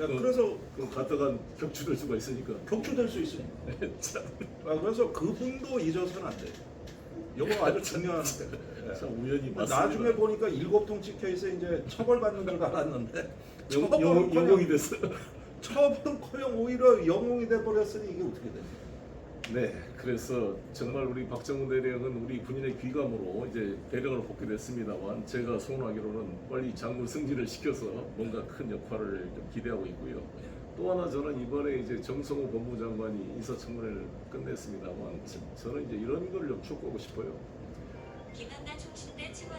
그래서 가다가 격추될 수가 있으니까. 격추될 수 있으니까. 참, 그래서 그분도 잊어서는 안 돼요. 이거 아주 중요한데. 참 우연히 맞습니다. 나중에 보니까 7통 찍혀 있어 이제 처벌받는 줄 알았는데 영웅이 됐어. 처벌커녕 오히려 영웅이 돼 버렸으니 이게 어떻게 되냐. 네, 그래서 정말 우리 박정훈 대령은 우리 군인의 귀감으로 이제 대령을 뽑게 됐습니다만 제가 소원하기로는 빨리 장군 승진을 시켜서 뭔가 큰 역할을 좀 기대하고 있고요. 또 하나 저는 이번에 이제 정성호 법무장관이 인사청문회를 끝냈습니다만 저는 이제 이런 걸 좀 촉구하고 싶어요. 김한나 총신대 측원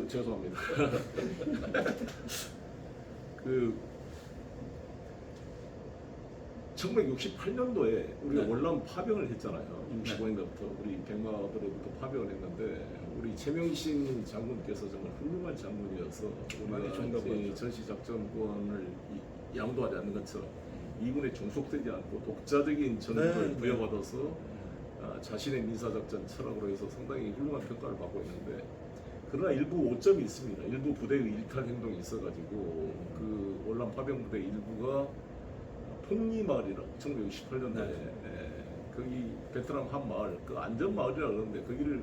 죄송합니다. 그 1968년도에 우리가 네. 월남 파병을 했잖아요. 65년도부터 우리 백마들로부터 파병을 했는데 우리 최명신 장군께서 정말 훌륭한 장군이어서 많이 우리가 존경받죠. 전시작전권을 양도하지 않는 것처럼 이군에 종속되지 않고 독자적인 전투를 네. 부여받아서 자신의 민사작전 철학으로 해서 상당히 훌륭한 평가를 받고 있는데 그러나 일부 오점이 있습니다. 일부 부대의 일탈 행동이 있어가지고 그 월남 파병 부대 일부가 폭리마을이라고 1968년도에 네. 거기 베트남 한 마을 그 안전마을이라 그러는데 거기를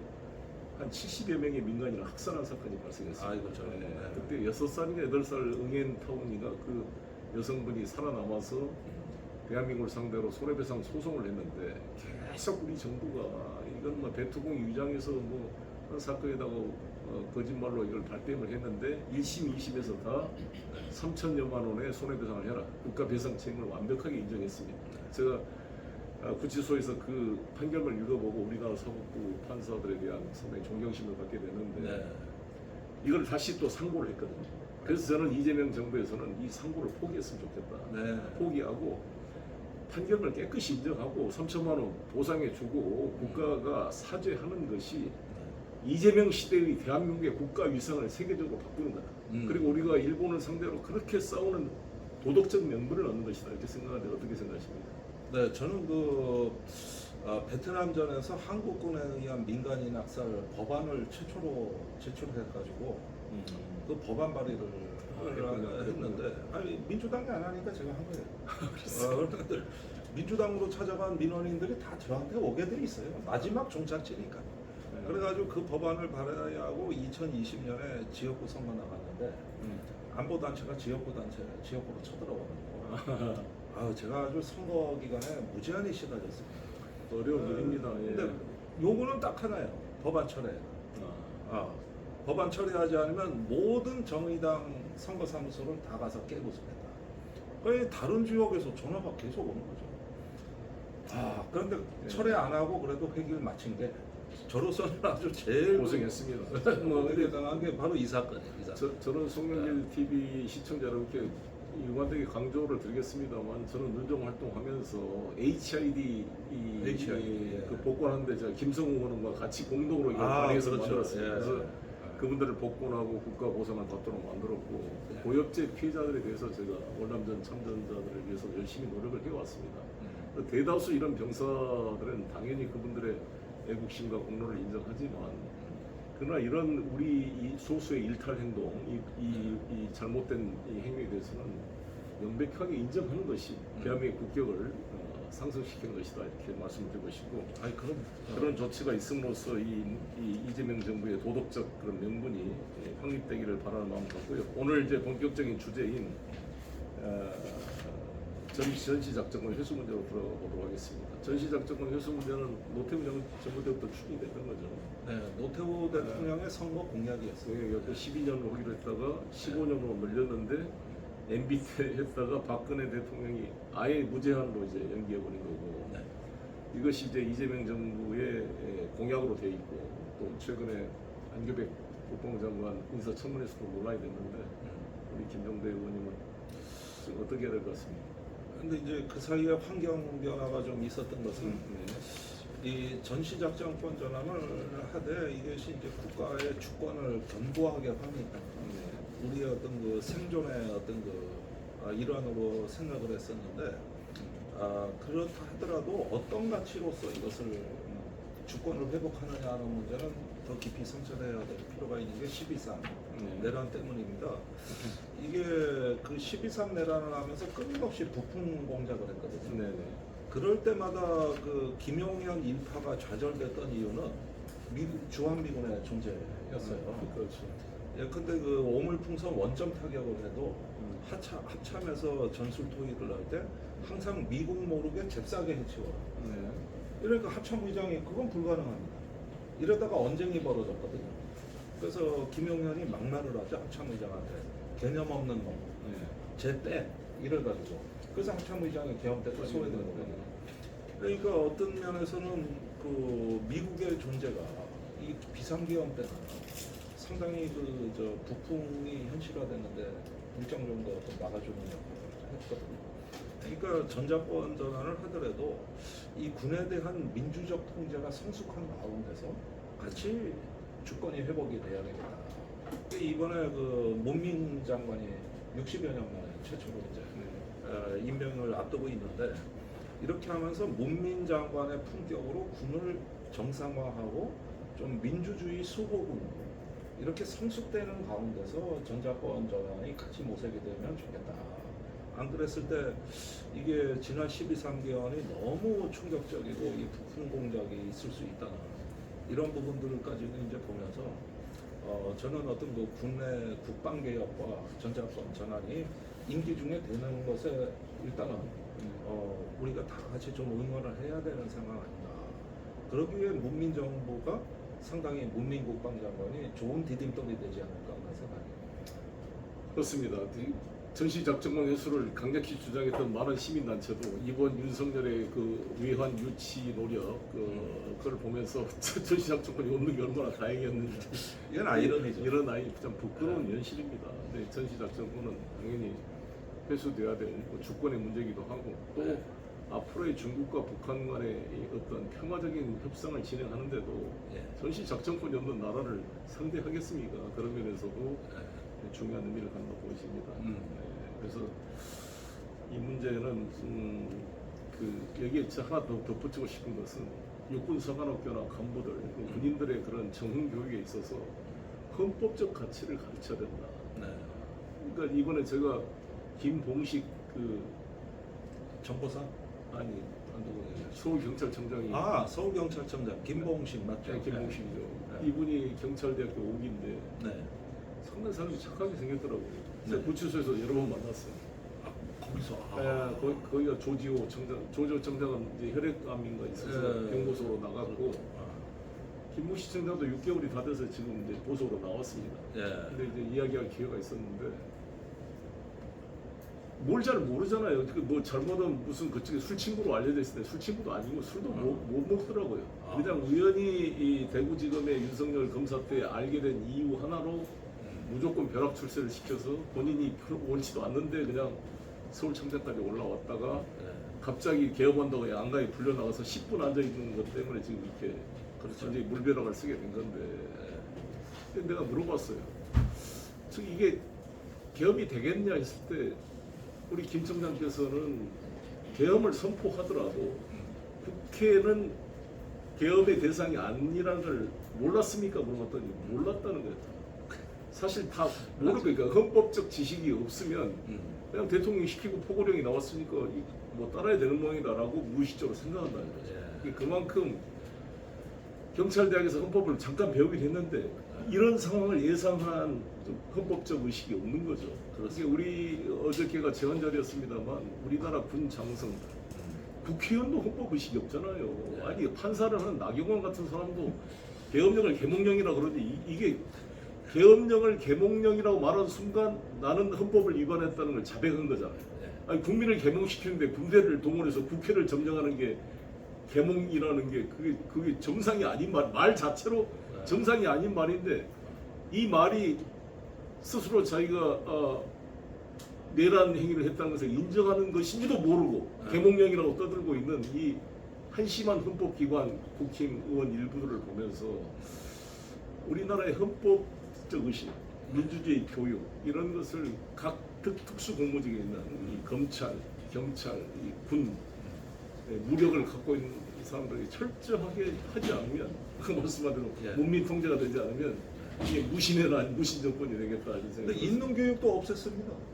한 70여 명의 민간인을 학살한 사건이 발생했어요. 아이고 저는. 네. 그때 6살인가 8살 응앤타운이가 그 여성분이 살아남아서 대한민국을 상대로 손해배상 소송을 했는데 계속 우리 정부가 이건 뭐 대투공이 위장해서 뭐 그런 사건에다가 거짓말로 이걸 발뺌을 했는데 1심, 2심에서 다 3천여만 원의 손해배상을 해라. 국가배상 책임을 완벽하게 인정했습니다. 제가 구치소에서 그 판결을 읽어보고 우리나라 사법부 판사들에 대한 상당히 존경심을 갖게 됐는데 네. 이걸 다시 또 상고를 했거든요. 그래서 저는 이재명 정부에서는 이 상고를 포기했으면 좋겠다. 네. 포기하고 판결을 깨끗이 인정하고 3천만 원 보상해주고 국가가 사죄하는 것이 이재명 시대의 대한민국의 국가 위상을 세계적으로 바꾸는 거다. 그리고 우리가 일본을 상대로 그렇게 싸우는 도덕적 명분을 얻는 것이다. 이렇게 생각하는데 어떻게 생각하십니까? 네, 저는 베트남전에서 한국군에 의한 민간인 악살 법안을 최초로 제출해가지고 그 법안 발의를 했는데 아니 민주당이 안 하니까 제가 한 거예요. 그런데 민주당으로 찾아간 민원인들이 다 저한테 오게 돼 있어요. 마지막 종착지니까. 그래가지고 그 법안을 발의하고 2020년에 지역구 선거 나갔는데 안보단체가 지역구로 쳐들어가고 제가 아주 선거 기간에 무제한이 시달렸습니다. 어려운 일입니다. 예. 근데 요구는 딱 하나예요. 법안 철회. 법안 처리하지 않으면 모든 정의당 선거사무소를 다 가서 깨고 습니다. 그러니 다른 지역에서 전화가 계속 오는 거죠. 그런데 처리 안 하고 그래도 회기를 마친 게 저로서는 아주 제일 고생했습니다. 어떻게 당한 게 바로 이 사건이에요. 이 사건. 저는 송영길 TV 시청자 여러분께 일관되게 강조를 드리겠습니다만 저는 눈정 활동하면서 HID 그 복권하는데 제가 김성우 의원과 같이 공동으로 이걸 발의해서 그렇죠. 만들었습니다. 예. 그래서 그분들을 복권하고 국가 보상을 받도록 만들었고 고엽제 피해자들에 대해서 제가 월남전 참전자들을 위해서 열심히 노력을 해왔습니다. 대다수 이런 병사들은 당연히 그분들의 애국심과 공로를 인정하지만 그러나 이런 우리 이 소수의 일탈 행동, 이 잘못된 이 행위에 대해서는 명백하게 인정하는 것이 대한민국의 국격을 상승시키는 것이다 이렇게 말씀을 드리고 싶고 그런 조치가 있음으로써 이재명 정부의 도덕적 그런 명분이 확립되기를 바라는 마음 갖고요. 오늘 이제 본격적인 주제인 전시작전권 회수 문제로 들어가 보도록 하겠습니다. 전시작전권 회수 문제는 노태우 정부 때부터 추진이 됐던 거죠. 네, 노태우 대통령의 선거 공약이었어요. 12년으로 하기로 했다가 15년으로 늘렸는데 MB 때 했다가 박근혜 대통령이 아예 무제한으로 이제 연기해버린 거고 이것이 이제 이재명 정부의 공약으로 돼 있고 또 최근에 안규백 국방장관 인사청문회에서도 논란이 됐는데 우리 김종대 의원님은 어떻게 해야 될 것 같습니까? 근데 이제 그 사이에 환경 변화가 좀 있었던 것은 이 전시작전권 전환을 하되 이것이 이제 국가의 주권을 견고하게 하니까 우리의 어떤 그 생존의 어떤 그 일환으로 생각을 했었는데 그렇다 하더라도 어떤 가치로서 이것을 주권을 회복하느냐 하는 문제는 더 깊이 성찰해야 될 필요가 있는 게 12.3 내란 때문입니다. 이게 그 12.3 내란을 하면서 끊임없이 부품 공작을 했거든요. 네네. 그럴 때마다 그 김용현 일파가 좌절됐던 이유는 주한미군의 존재였어요. 그렇죠. 예, 근데 그 오물풍선 원점 타격을 해도 합참에서 전술 토의를 할 때 항상 미국 모르게 잽싸게 해치워요. 네. 이러니까 합참의장이 그건 불가능합니다. 이러다가 언쟁이 벌어졌거든요. 그래서 김용현이 막말을 하죠. 합참의장한테 개념 없는 놈, 네. 쟤 이래가지고 그래서 합참의장이 계엄 때 또 소외된 거거든요. 그러니까 어떤 면에서는 그 미국의 존재가 이 비상계엄 때는 상당히 그 북풍이 현실화됐는데 일정 정도 어떤 막아주는 역할을 했거든요. 그러니까 전자권 전환을 하더라도 이 군에 대한 민주적 통제가 성숙한 가운데서 같이 주권이 회복이 돼야 되겠다. 이번에 그 문민 장관이 60여 년 만에 최초로 이제 임명을 앞두고 있는데 이렇게 하면서 문민 장관의 품격으로 군을 정상화하고 좀 민주주의 수호군 이렇게 성숙되는 가운데서 전자권 전환이 같이 모색이 되면 좋겠다. 안 그랬을 때 이게 지난 12.3개헌이 너무 충격적이고 이 부품 공작이 있을 수 있다는 이런 부분들까지는 이제 보면서 저는 어떤 그 국내 국방 개혁과 전자권 전환이 임기 중에 되는 것에 일단은 우리가 다 같이 좀 응원을 해야 되는 상황 아닌가. 그러기 위해 문민정부가 상당히 문민국방장관이 좋은 디딤돌이 되지 않을까 하는 생각이에요. 그렇습니다. 전시작전권 회수를 강력히 주장했던 많은 시민단체도 이번 윤석열의 그 외환 유치 노력 그걸 보면서 전시작전권이 없는 게 얼마나 다행이었는지 이건 아이러니죠. 이런 참 부끄러운 현실입니다. 근데 전시작전권은 당연히 회수돼야 될 주권의 문제이기도 하고 또 앞으로의 중국과 북한 간의 이 어떤 평화적인 협상을 진행하는데도 전시작전권이 없는 나라를 상대하겠습니까? 그런 면에서도 중요한 의미를 갖는다고 보여집니다. 그래서 이 문제는 여기에 하나 더 덧붙이고 싶은 것은 육군사관학교나 간부들, 군인들의 그런 정훈 교육에 있어서 헌법적 가치를 가르쳐야 된다. 그러니까 이번에 제가 김봉식 정보사? 아니 서울경찰청장이 서울경찰청장 김봉식 맞죠? 네, 김봉식이죠. 네. 이분이 경찰대학교 5기인데 네. 상당히 사람이 착하게 생겼더라고요. 네. 구치소에서 여러 번 만났어요. 거기서 거기가 조지호 청장, 조지호 청장은 이제 혈액암인가 있어서 병보소로 나갔고 김무식 청장도 6개월이 다 돼서 지금 이제 보소로 나왔습니다. 근데 이제 이야기할 기회가 있었는데 뭘 잘 모르잖아요. 뭐 잘못하면 무슨 그쪽에 술 친구로 알려져 있을 때 술 친구도 아니고 술도 못 먹더라고요. 그냥 우연히 이 대구지검의 윤석열 검사 때 알게 된 이유 하나로 무조건 벼락 출세를 시켜서 본인이 옳지도 않는데 그냥 서울청장까지 올라왔다가 갑자기 개업한다고 양가에 불려나가서 10분 앉아있는 것 때문에 지금 이렇게 이제 물벼락을 쓰게 된 건데 근데 내가 물어봤어요. 즉 이게 개업이 되겠냐 했을 때 우리 김 청장께서는 계엄을 선포하더라도 국회는 계엄의 대상이 아니라는 걸 몰랐습니까? 물어봤더니 몰랐다는 거예요. 사실 다 모르니까 헌법적 지식이 없으면 그냥 대통령이 시키고 포고령이 나왔으니까 뭐 따라야 되는 모양이다라고 무의식적으로 생각한다는 거죠. 그만큼 경찰대학에서 헌법을 잠깐 배우긴 했는데 이런 상황을 예상한 좀 헌법적 의식이 없는 거죠. 그래서 우리 어저께가 제헌절이었습니다만 우리나라 군 장성 국회의원도 헌법 의식이 없잖아요. 아니 판사를 하는 나경원 같은 사람도 계엄령을 계몽령이라 그러지 이게 계엄령을 계몽령이라고 말하는 순간 나는 헌법을 위반했다는 걸 자백한 거잖아요. 아니 국민을 계몽시키는데 군대를 동원해서 국회를 점령하는 게 계몽이라는 게 그게 정상이 아닌 말 자체로 정상이 아닌 말인데 이 말이 스스로 자기가 내란 행위를 했다는 것을 인정하는 것인지도 모르고 계몽령이라고 떠들고 있는 이 한심한 헌법기관 국힘의원 일부들을 보면서 우리나라의 헌법적 의식, 민주주의 교육 이런 것을 각 특수 공무직에 있는 이 검찰, 경찰, 이 군 무력을 갖고 있는 사람들이 철저하게 하지 않으면 그 말씀하대로 문민 통제가 되지 않으면 이게 무신의 난 무신 정권이 되겠다 이런 근데 생각이 있는 교육도 없앴습니다.